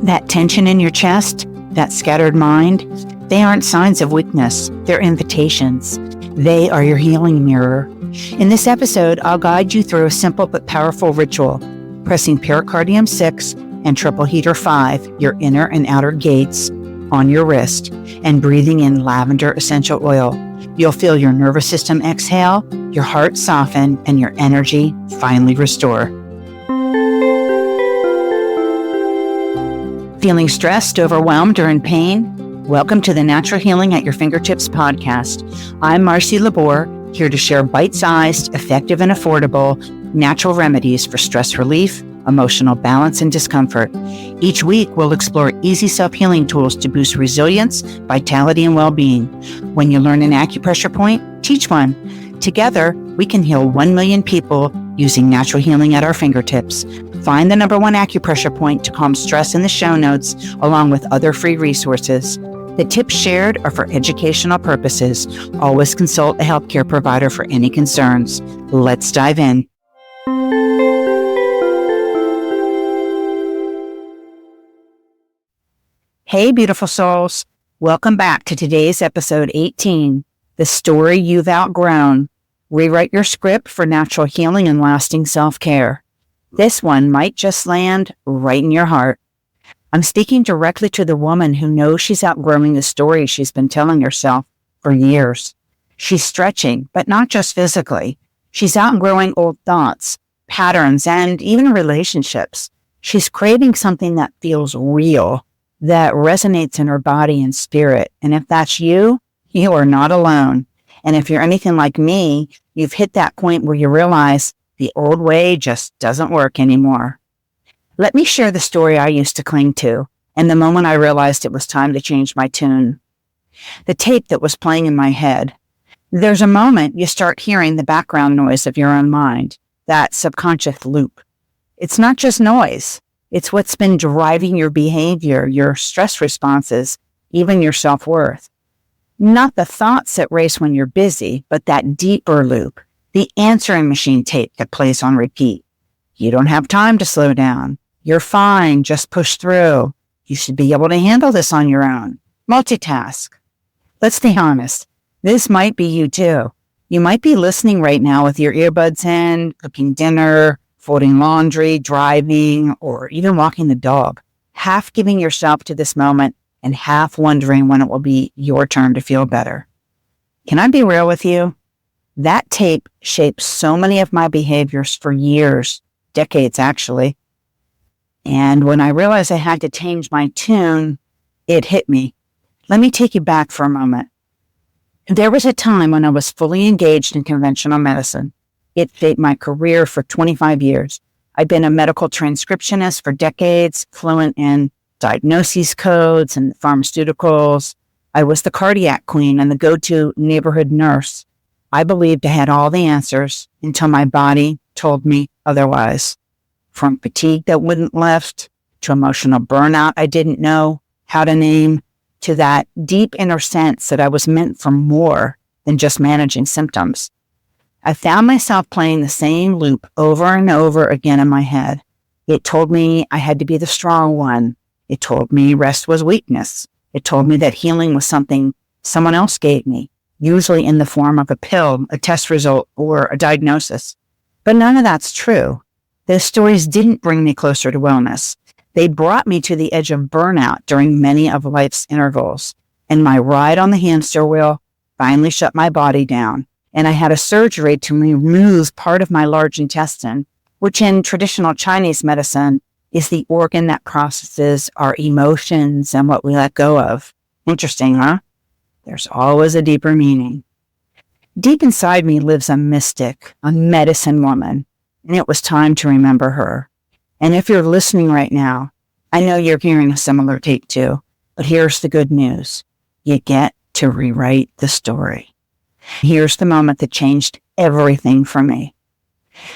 That tension in your chest, that scattered mind, they aren't signs of weakness. They're invitations. They are your healing mirror. In this episode, I'll guide you through a simple but powerful ritual, pressing pericardium 6 and triple heater 5, your inner and outer gates, on your wrist, and breathing in lavender essential oil. You'll feel your nervous system exhale, your heart soften, and your energy finally restore. Feeling stressed, overwhelmed, or in pain? Welcome to the Natural Healing at Your Fingertips podcast. I'm Marci Lubore, here to share bite-sized, effective, and affordable natural remedies for stress relief, emotional balance, and discomfort. Each week, we'll explore easy self-healing tools to boost resilience, vitality, and well-being. When you learn an acupressure point, teach one. Together, we can heal 1 million people using natural healing at our fingertips. Find the number one acupressure point to calm stress in the show notes, along with other free resources. The tips shared are for educational purposes. Always consult a healthcare provider for any concerns. Let's dive in. Hey, beautiful souls. Welcome back to today's episode 18, The Story You've Outgrown. Rewrite your script for natural healing and lasting self-care. This one might just land right in your heart. I'm speaking directly to the woman who knows she's outgrowing the story she's been telling herself for years. She's stretching, but not just physically. She's outgrowing old thoughts, patterns, and even relationships. She's craving something that feels real, that resonates in her body and spirit. And if that's you, you are not alone. And if you're anything like me, you've hit that point where you realize the old way just doesn't work anymore. Let me share the story I used to cling to, and the moment I realized it was time to change my tune. The tape that was playing in my head. There's a moment you start hearing the background noise of your own mind, that subconscious loop. It's not just noise. It's what's been driving your behavior, your stress responses, even your self-worth. Not the thoughts that race when you're busy, but that deeper loop, the answering machine tape that plays on repeat. You don't have time to slow down. You're fine, just push through. You should be able to handle this on your own. Multitask. Let's be honest, this might be you too. You might be listening right now with your earbuds in, cooking dinner, folding laundry, driving, or even walking the dog, half giving yourself to this moment and half wondering when it will be your turn to feel better. Can I be real with you? That tape shaped so many of my behaviors for years, decades actually. And when I realized I had to change my tune, it hit me. Let me take you back for a moment. There was a time when I was fully engaged in conventional medicine. It shaped my career for 25 years. I've been a medical transcriptionist for decades, fluent in diagnoses codes and pharmaceuticals. I was the cardiac queen and the go-to neighborhood nurse. I believed I had all the answers until my body told me otherwise. From fatigue that wouldn't lift, to emotional burnout I didn't know how to name, to that deep inner sense that I was meant for more than just managing symptoms. I found myself playing the same loop over and over again in my head. It told me I had to be the strong one. It told me rest was weakness. It told me that healing was something someone else gave me, usually in the form of a pill, a test result, or a diagnosis. But none of that's true. Those stories didn't bring me closer to wellness. They brought me to the edge of burnout during many of life's intervals. And my ride on the hamster wheel finally shut my body down. And I had a surgery to remove part of my large intestine, which in traditional Chinese medicine is the organ that processes our emotions and what we let go of. Interesting, huh? There's always a deeper meaning. Deep inside me lives a mystic, a medicine woman, and it was time to remember her. And if you're listening right now, I know you're hearing a similar tape too, but here's the good news. You get to rewrite the story. Here's the moment that changed everything for me.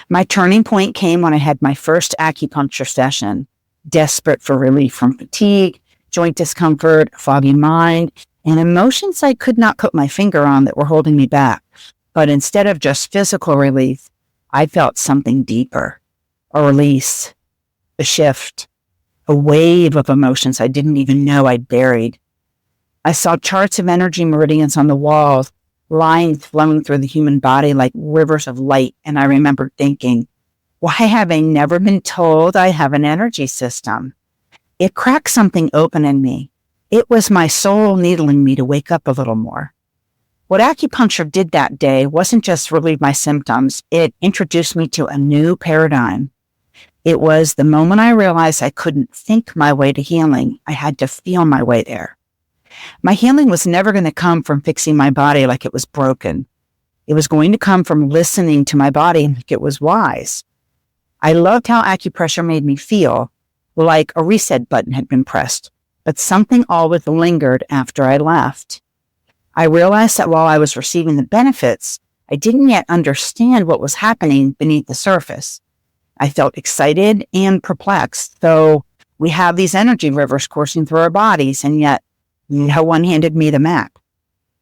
My turning point came when I had my first acupuncture session, desperate for relief from fatigue, joint discomfort, foggy mind, and emotions I could not put my finger on that were holding me back. But instead of just physical relief, I felt something deeper, a release, a shift. a wave of emotions I didn't even know I'd buried. I saw charts of energy meridians on the walls, lines flowing through the human body like rivers of light, and I remember thinking, why have I never been told I have an energy system? It cracked something open in me. It was my soul needling me to wake up a little more. What acupuncture did that day wasn't just relieve my symptoms, it introduced me to a new paradigm. It was the moment I realized I couldn't think my way to healing. I had to feel my way there. My healing was never going to come from fixing my body like it was broken. It was going to come from listening to my body like it was wise. I loved how acupressure made me feel, like a reset button had been pressed, but something always lingered after I left. I realized that while I was receiving the benefits, I didn't yet understand what was happening beneath the surface. I felt excited and perplexed, though we have these energy rivers coursing through our bodies, and yet no one handed me the map.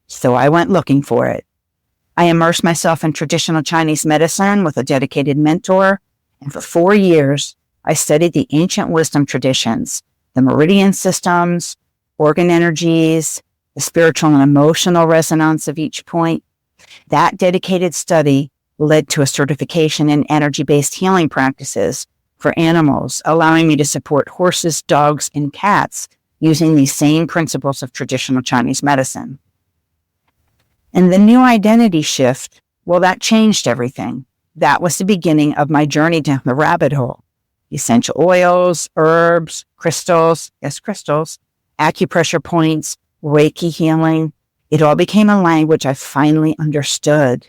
So I went looking for it. I immersed myself in traditional Chinese medicine with a dedicated mentor, and for 4 years, I studied the ancient wisdom traditions, the meridian systems, organ energies, the spiritual and emotional resonance of each point. That dedicated study led to a certification in energy-based healing practices for animals, allowing me to support horses, dogs, and cats using these same principles of traditional Chinese medicine. And the new identity shift, well, that changed everything. That was the beginning of my journey down the rabbit hole. Essential oils, herbs, crystals, acupressure points, Reiki healing. It all became a language I finally understood.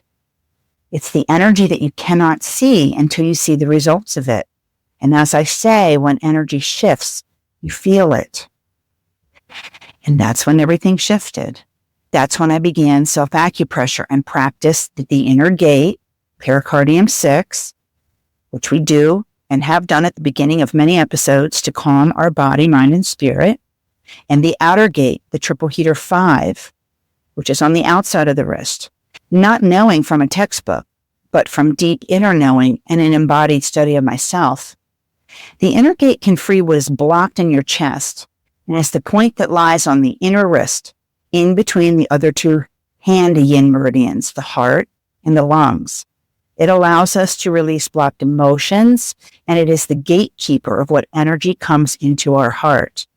It's the energy that you cannot see until you see the results of it. And as I say, when energy shifts, you feel it. And that's when everything shifted. That's when I began self-acupressure and practiced the inner gate, pericardium 6, which we do and have done at the beginning of many episodes to calm our body, mind, and spirit, and the outer gate, the triple heater 5, which is on the outside of the wrist, not knowing from a textbook, but from deep inner knowing and an embodied study of myself. The inner gate can free what is blocked in your chest, and it's the point that lies on the inner wrist, in between the other two hand yin meridians, the heart and the lungs. It allows us to release blocked emotions, and it is the gatekeeper of what energy comes into our heart.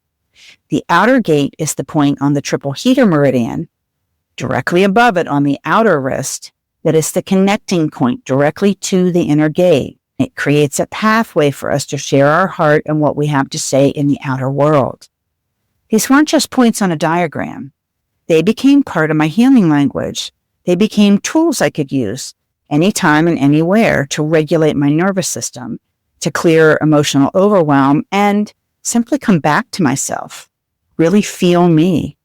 The outer gate is the point on the triple heater meridian, directly above it on the outer wrist, that is the connecting point directly to the inner gate. It creates a pathway for us to share our heart and what we have to say in the outer world. These weren't just points on a diagram. They became part of my healing language. They became tools I could use anytime and anywhere to regulate my nervous system, to clear emotional overwhelm, and simply come back to myself, really feel me.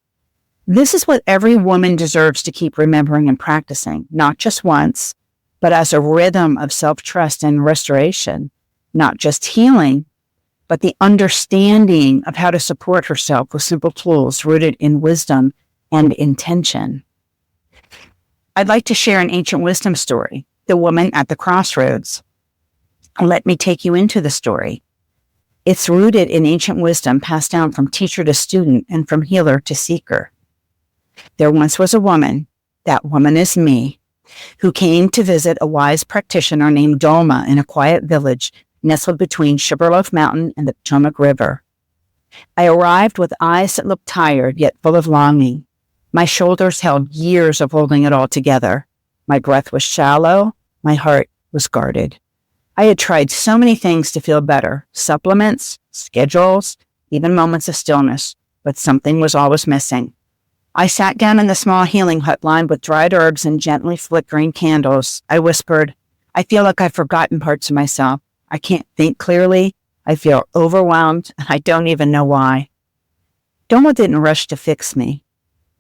This is what every woman deserves to keep remembering and practicing, not just once, but as a rhythm of self-trust and restoration, not just healing, but the understanding of how to support herself with simple tools rooted in wisdom and intention. I'd like to share an ancient wisdom story, the woman at the crossroads. Let me take you into the story. It's rooted in ancient wisdom passed down from teacher to student and from healer to seeker. There once was a woman, that woman is me, who came to visit a wise practitioner named Dolma in a quiet village nestled between Sugarloaf Mountain and the Potomac River. I arrived with eyes that looked tired yet full of longing. My shoulders held years of holding it all together. My breath was shallow. My heart was guarded. I had tried so many things to feel better, supplements, schedules, even moments of stillness, but something was always missing. I sat down in the small healing hut lined with dried herbs and gently flickering candles. I whispered, I feel like I've forgotten parts of myself. I can't think clearly. I feel overwhelmed, and I don't even know why. Doma didn't rush to fix me.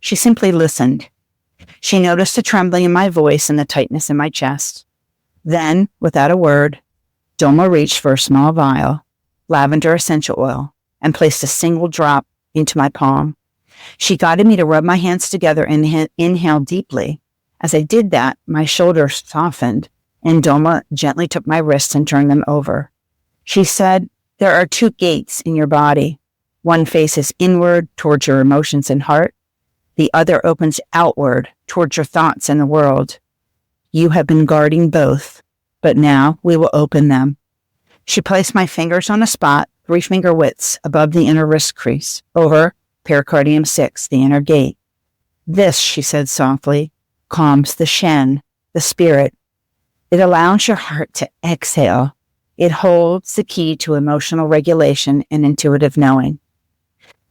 She simply listened. She noticed the trembling in my voice and the tightness in my chest. Then, without a word, Doma reached for a small vial, Lavender Essential Oil, and placed a single drop into my palm. She guided me to rub my hands together and inhale deeply. As I did that, my shoulders softened, and Doma gently took my wrists and turned them over. She said, There are two gates in your body. One faces inward towards your emotions and heart. The other opens outward towards your thoughts and the world. You have been guarding both, but now we will open them. She placed my fingers on a spot 3 finger widths above the inner wrist crease, over pericardium 6, the inner gate. This, she said softly, calms the Shen, the spirit. It allows your heart to exhale. It holds the key to emotional regulation and intuitive knowing.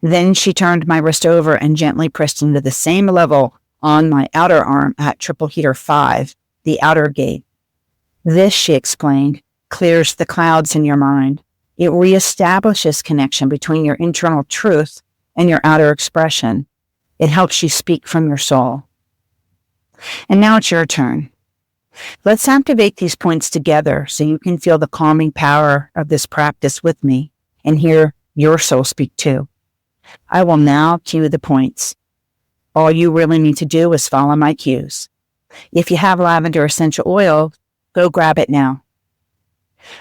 Then she turned my wrist over and gently pressed into the same level on my outer arm at triple heater 5, the outer gate. This, she explained, clears the clouds in your mind. It reestablishes connection between your internal truth and your outer expression. It helps you speak from your soul. And now it's your turn. Let's activate these points together so you can feel the calming power of this practice with me and hear your soul speak too. I will now cue the points. All you really need to do is follow my cues. If you have lavender essential oil, go grab it now.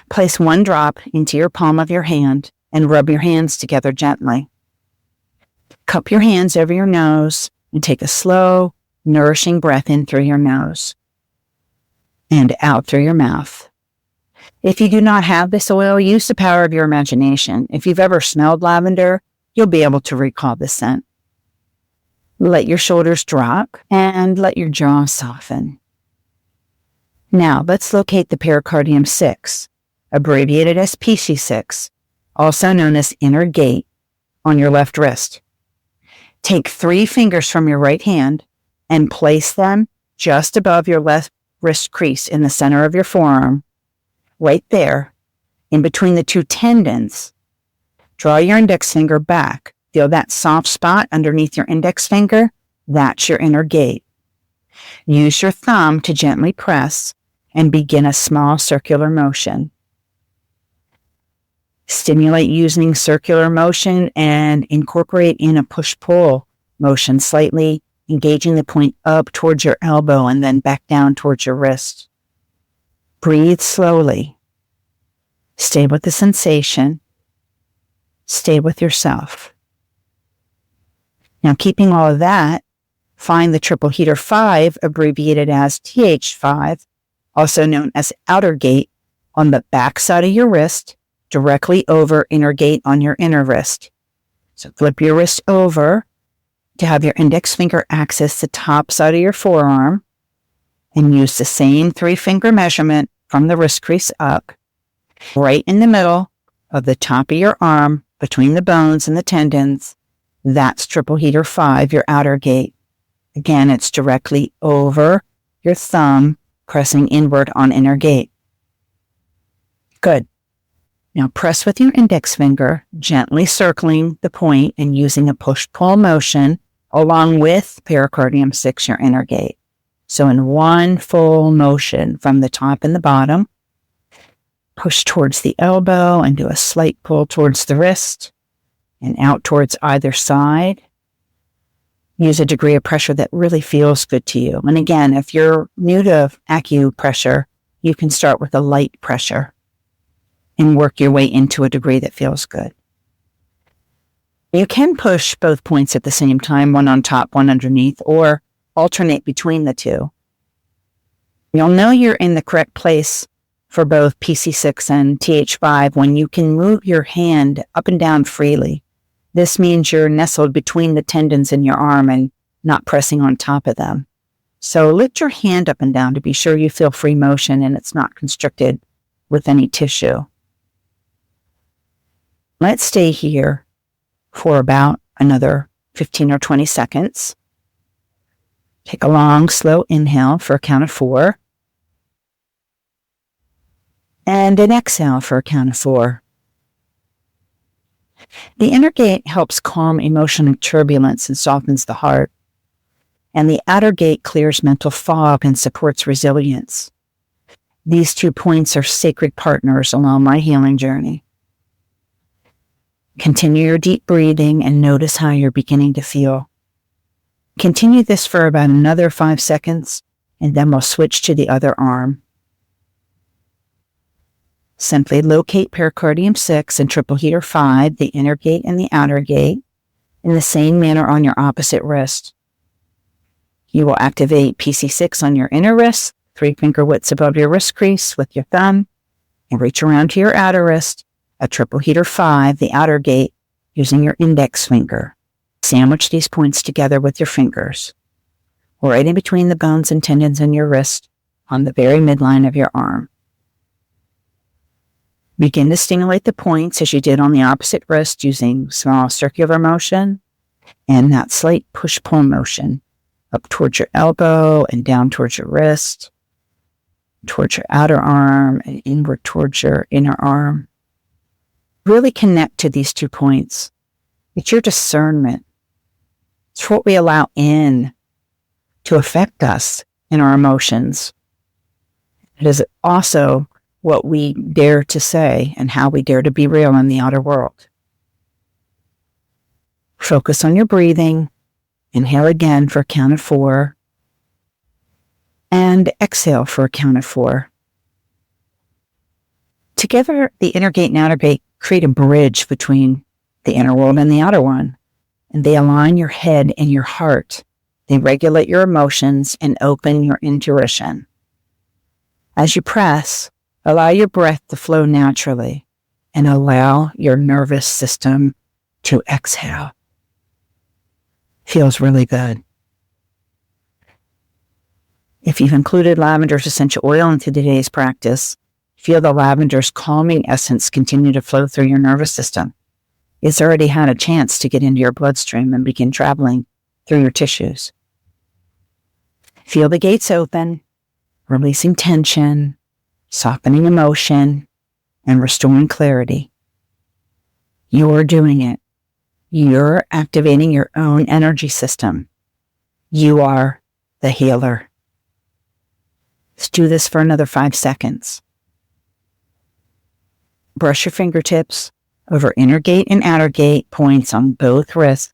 Place 1 drop into your palm of your hand and rub your hands together gently. Cup your hands over your nose and take a slow, nourishing breath in through your nose and out through your mouth. If you do not have this oil, use the power of your imagination. If you've ever smelled lavender, you'll be able to recall the scent. Let your shoulders drop and let your jaw soften. Now, let's locate the pericardium 6, abbreviated as PC6, also known as inner gate, on your left wrist. Take 3 fingers from your right hand and place them just above your left wrist crease in the center of your forearm, right there, in between the 2 tendons. Draw your index finger back. Feel that soft spot underneath your index finger? That's your inner gate. Use your thumb to gently press and begin a small circular motion. Stimulate using circular motion and incorporate in a push-pull motion, slightly engaging the point up towards your elbow and then back down towards your wrist. Breathe slowly. Stay with the sensation. Stay with yourself. Now, keeping all of that, find the triple heater 5, abbreviated as TH5, also known as outer gate, on the back side of your wrist, directly over inner gate on your inner wrist. So flip your wrist over to have your index finger access the top side of your forearm, and use the same 3 finger measurement from the wrist crease up, right in the middle of the top of your arm, between the bones and the tendons. That's triple heater 5, your outer gate. Again, it's directly over your thumb, pressing inward on inner gate. Good. Now press with your index finger, gently circling the point and using a push-pull motion along with pericardium 6, your inner gate. So in one full motion from the top and the bottom, push towards the elbow and do a slight pull towards the wrist and out towards either side. Use a degree of pressure that really feels good to you. And again, if you're new to acupressure, you can start with a light pressure and work your way into a degree that feels good. You can push both points at the same time, one on top, one underneath, or alternate between the 2. You'll know you're in the correct place for both PC6 and TH5 when you can move your hand up and down freely. This means you're nestled between the tendons in your arm and not pressing on top of them. So lift your hand up and down to be sure you feel free motion and it's not constricted with any tissue. Let's stay here for about another 15 or 20 seconds. Take a long, slow inhale for a count of 4. And an exhale for a count of 4. The inner gate helps calm emotional turbulence and softens the heart. And the outer gate clears mental fog and supports resilience. These 2 points are sacred partners along my healing journey. Continue your deep breathing and notice how you're beginning to feel. Continue this for about another 5 seconds, and then we'll switch to the other arm. Simply locate pericardium 6 and triple heater 5, the inner gate and the outer gate, in the same manner on your opposite wrist. You will activate PC6 on your inner wrist, 3 finger widths above your wrist crease with your thumb, and reach around to your outer wrist, a triple heater 5, the outer gate, using your index finger. Sandwich these points together with your fingers, right in between the bones and tendons in your wrist, on the very midline of your arm. Begin to stimulate the points as you did on the opposite wrist using small circular motion and that slight push-pull motion up towards your elbow and down towards your wrist, towards your outer arm and inward towards your inner arm. Really connect to these 2 points. It's your discernment. It's what we allow in to affect us in our emotions. It is also what we dare to say and how we dare to be real in the outer world. Focus on your breathing. Inhale again for a count of 4. And exhale for a count of 4. Together, the inner gate and outer gate create a bridge between the inner world and the outer one. And they align your head and your heart. They regulate your emotions and open your intuition. As you press, allow your breath to flow naturally and allow your nervous system to exhale. Feels really good. If you've included Lavender's essential oil into today's practice, feel the lavender's calming essence continue to flow through your nervous system. It's already had a chance to get into your bloodstream and begin traveling through your tissues. Feel the gates open, releasing tension, softening emotion, and restoring clarity. You're doing it. You're activating your own energy system. You are the healer. Let's do this for another 5 seconds. Brush your fingertips over inner gate and outer gate points on both wrists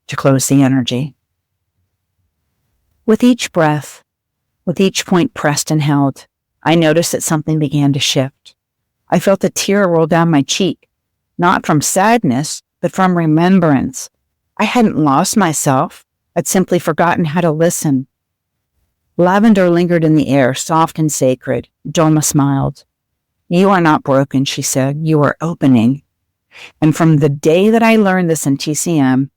to close the energy. With each breath, with each point pressed and held, I noticed that something began to shift. I felt a tear roll down my cheek, not from sadness, but from remembrance. I hadn't lost myself. I'd simply forgotten how to listen. Lavender lingered in the air, soft and sacred. Dolma smiled. You are not broken, she said. You are opening. And from the day that I learned this in TCM,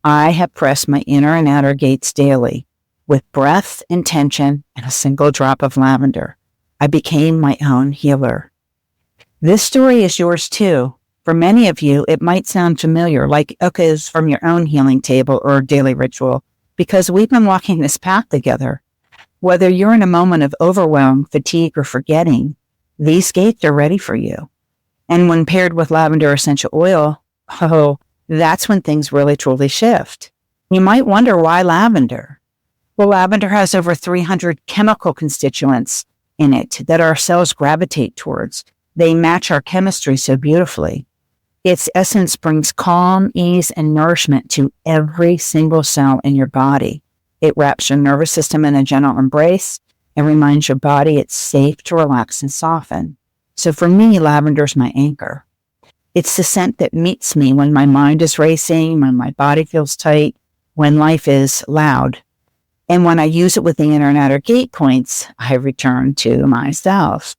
I have pressed my inner and outer gates daily with breath, intention, and a single drop of lavender. I became my own healer. This story is yours too. For many of you, it might sound familiar, like is from your own healing table or daily ritual, because we've been walking this path together. Whether you're in a moment of overwhelm, fatigue, or forgetting, these gates are ready for you. And when paired with lavender essential oil, that's when things really truly shift. You might wonder why lavender? Well, lavender has over 300 chemical constituents in it that our cells gravitate towards. They match our chemistry so beautifully. Its essence brings calm, ease, and nourishment to every single cell in your body. It wraps your nervous system in a gentle embrace and reminds your body it's safe to relax and soften. So for me, lavender's my anchor. It's the scent that meets me when my mind is racing, when my body feels tight, when life is loud. And when I use it with the inner and outer gate points, I return to myself.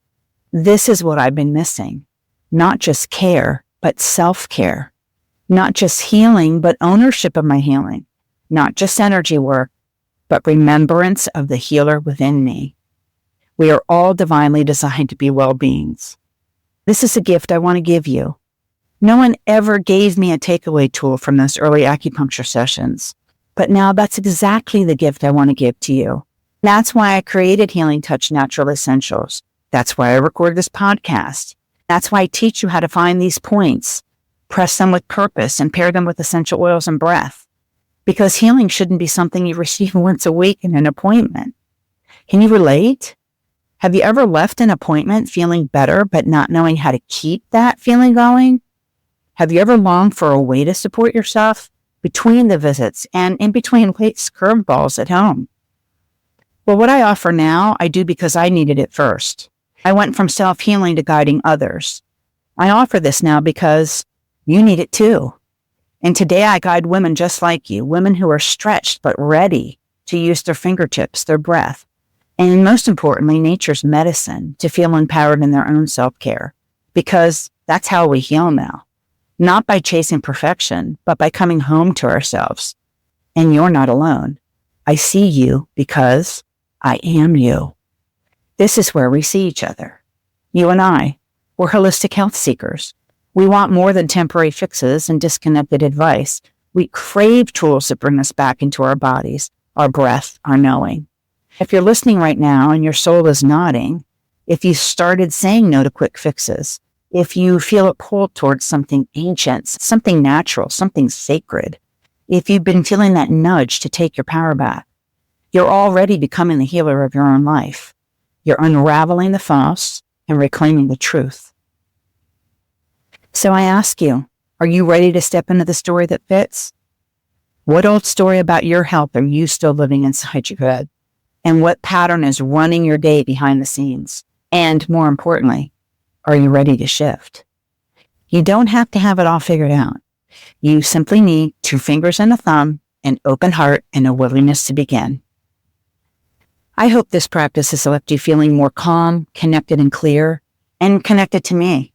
This is what I've been missing. Not just care, but self-care. Not just healing, but ownership of my healing. Not just energy work, but remembrance of the healer within me. We are all divinely designed to be well-beings. This is a gift I want to give you. No one ever gave me a takeaway tool from those early acupuncture sessions, but now that's exactly the gift I want to give to you. That's why I created Healing Touch Natural Essentials. That's why I record this podcast. That's why I teach you how to find these points, press them with purpose, and pair them with essential oils and breath. Because healing shouldn't be something you receive once a week in an appointment. Can you relate? Have you ever left an appointment feeling better but not knowing how to keep that feeling going? Have you ever longed for a way to support yourself between the visits and in between life's curveballs at home? Well, what I offer now, I do because I needed it first. I went from self-healing to guiding others. I offer this now because you need it too. And today I guide women just like you, women who are stretched but ready to use their fingertips, their breath, and most importantly, nature's medicine to feel empowered in their own self-care. Because that's how we heal now. Not by chasing perfection, but by coming home to ourselves. And you're not alone. I see you because I am you. This is where we see each other. You and I, we're holistic health seekers. We want more than temporary fixes and disconnected advice. We crave tools that bring us back into our bodies, our breath, our knowing. If you're listening right now and your soul is nodding, if you started saying no to quick fixes, if you feel a pull towards something ancient, something natural, something sacred, if you've been feeling that nudge to take your power back, you're already becoming the healer of your own life. You're unraveling the false and reclaiming the truth. So I ask you, are you ready to step into the story that fits? What old story about your health are you still living inside your head? And what pattern is running your day behind the scenes? And more importantly, are you ready to shift? You don't have to have it all figured out. You simply need 2 fingers and a thumb, an open heart, and a willingness to begin. I hope this practice has left you feeling more calm, connected and clear, and connected to me.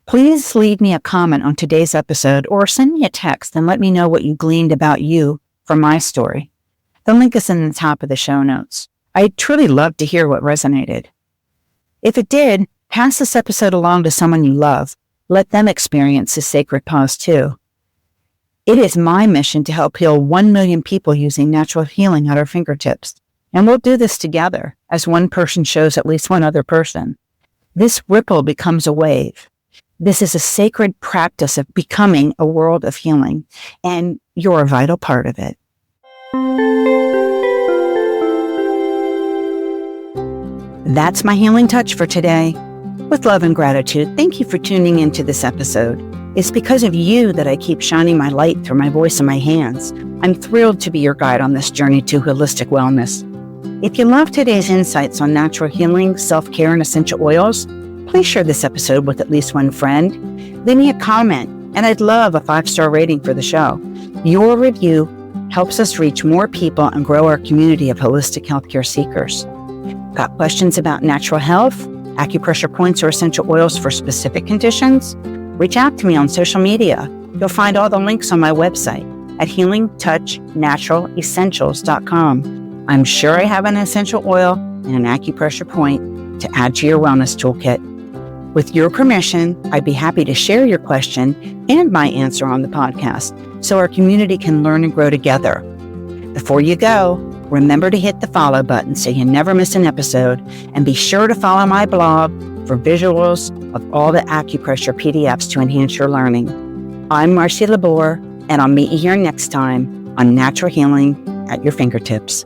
Please leave me a comment on today's episode or send me a text and let me know what you gleaned about you from my story. The link is in the top of the show notes. I'd truly love to hear what resonated. If it did, pass this episode along to someone you love. Let them experience this sacred pause too. It is my mission to help heal 1 million people using natural healing at our fingertips. And we'll do this together as one person shows at least one other person. This ripple becomes a wave. This is a sacred practice of becoming a world of healing, and you're a vital part of it. That's my healing touch for today. With love and gratitude, thank you for tuning into this episode. It's because of you that I keep shining my light through my voice and my hands. I'm thrilled to be your guide on this journey to holistic wellness. If you love today's insights on natural healing, self-care, and essential oils, please share this episode with at least one friend. Leave me a comment, and I'd love a 5-star rating for the show. Your review helps us reach more people and grow our community of holistic healthcare seekers. Got questions about natural health, acupressure points, or essential oils for specific conditions? Reach out to me on social media. You'll find all the links on my website at healingtouchnaturalessentials.com. I'm sure I have an essential oil and an acupressure point to add to your wellness toolkit. With your permission, I'd be happy to share your question and my answer on the podcast so our community can learn and grow together. Before you go, remember to hit the follow button so you never miss an episode, and be sure to follow my blog for visuals of all the acupressure PDFs to enhance your learning. I'm Marci Lubore, and I'll meet you here next time on Natural Healing at Your Fingertips.